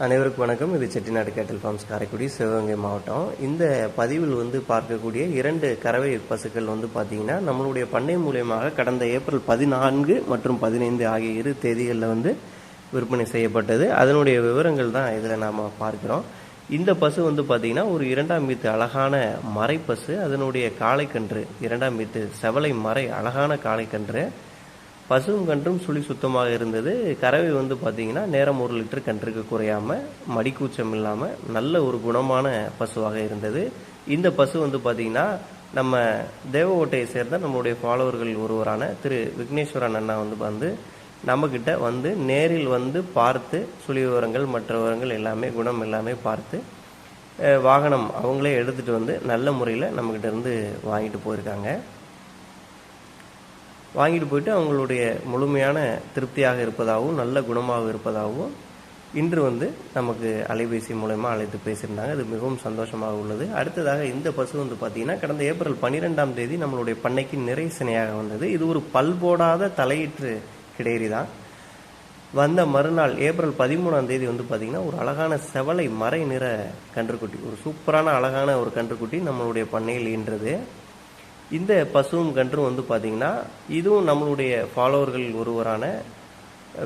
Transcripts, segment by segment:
அனைவருக்கும் வணக்கம். இது செட்டிநாடு கேட்டல் ஃபார்ம்ஸ், காரைக்குடி, சிவகங்கை மாவட்டம். இந்த பதிவில் பார்க்கக்கூடிய 2 கறவை பசுக்கள் பார்த்தீங்கன்னா நம்மளுடைய பண்ணை மூலியமாக கடந்த ஏப்ரல் 14 மற்றும் 15 ஆகிய 2 தேதிகளில் விற்பனை செய்யப்பட்டது. அதனுடைய விவரங்கள் தான் இதில் நாம் பார்க்கிறோம். இந்த பசு பார்த்தீங்கன்னா ஒரு 2ஆம் வீத்து அழகான மறை பசு. அதனுடைய காளைக்கன்று 2ஆம் வீத்து செவலை மறை அழகான காளைக்கன்று. பசுவும் கன்றும் சுழி சுத்தமாக இருந்தது. கறவை பார்த்தீங்கன்னா நேரம் 1 லிட்டர் கன்றுக்கு குறையாமல், மடிக்கூச்சம் இல்லாமல் நல்ல ஒரு குணமான பசுவாக இருந்தது. இந்த பசு பார்த்தீங்கன்னா நம்ம தேவகோட்டையை சேர்ந்த நம்மளுடைய ஃபாலோவர்கள் ஒருவரான திரு விக்னேஸ்வரன் அண்ணா நம்மக்கிட்ட நேரில் பார்த்து சுழி விவரங்கள் மற்ற விவரங்கள் எல்லாமே குணம் எல்லாமே பார்த்து வாகனம் அவங்களே எடுத்துகிட்டு நல்ல முறையில் நம்மக்கிட்ட இருந்து வாங்கிட்டு போயிருக்காங்க. வாங்கிட்டு போயிட்டு அவங்களுடைய முழுமையான திருப்தியாக இருப்பதாகவும் நல்ல குணமாக இருப்பதாகவும் இன்று நமக்கு அலைபேசி மூலமா அழைத்து பேசியிருந்தாங்க. அது மிகவும் சந்தோஷமாக உள்ளது. அடுத்ததாக இந்த பசு பார்த்தீங்கன்னா கடந்த ஏப்ரல் 12ஆம் தேதி நம்மளுடைய பண்ணைக்கு நிறை சினையாக வந்தது. இது ஒரு பல்போடாத தலையீற்று கிடையறி தான். வந்த மறுநாள் ஏப்ரல் 13ஆம் தேதி பார்த்தீங்கன்னா ஒரு அழகான செவலை மறை நிற கன்றுக்குட்டி, ஒரு சூப்பரான அழகான ஒரு கன்றுக்குட்டி நம்மளுடைய பண்ணையில் ஈன்றது. இந்த பசுவும் கன்றும் பார்த்தீங்கன்னா இதுவும் நம்மளுடைய ஃபாலோவர்கள் ஒருவரான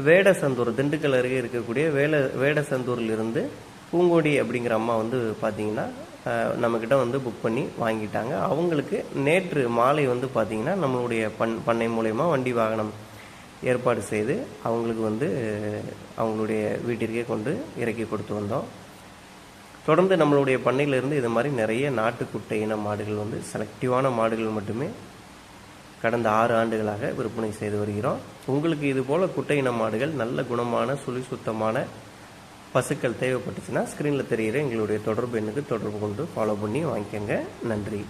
வேடசந்தூர், திண்டுக்கல் அருகே இருக்கக்கூடிய வேடசந்தூரில் இருந்து பூங்கோடி அப்படிங்கிற அம்மா பார்த்தீங்கன்னா நம்மக்கிட்ட புக் பண்ணி வாங்கிட்டாங்க. அவங்களுக்கு நேற்று மாலை பார்த்தீங்கன்னா நம்மளுடைய பண்ணை மூலயமா வண்டி வாகனம் ஏற்பாடு செய்து அவங்களுக்கு அவங்களுடைய வீட்டிற்கே கொண்டு இறக்கி கொடுத்து வந்தோம். தொடர்ந்து நம்மளுடைய பண்ணையிலிருந்து இது மாதிரி நிறைய நாட்டுக்குட்டை இன மாடுகள் செலக்டிவான மாடுகள் மட்டுமே கடந்த 6 ஆண்டுகளாக விற்பனை செய்து வருகிறோம். உங்களுக்கு இது போல குட்டை இன மாடுகள் நல்ல குணமான சுழி சுத்தமான பசுக்கள் தேவைப்பட்டுச்சுன்னா ஸ்க்ரீனில் தெரிகிற எங்களுடைய தொடர்பு எண்ணுக்கு தொடர்பு கொண்டு ஃபாலோ பண்ணி வாங்கிக்கோங்க. நன்றி.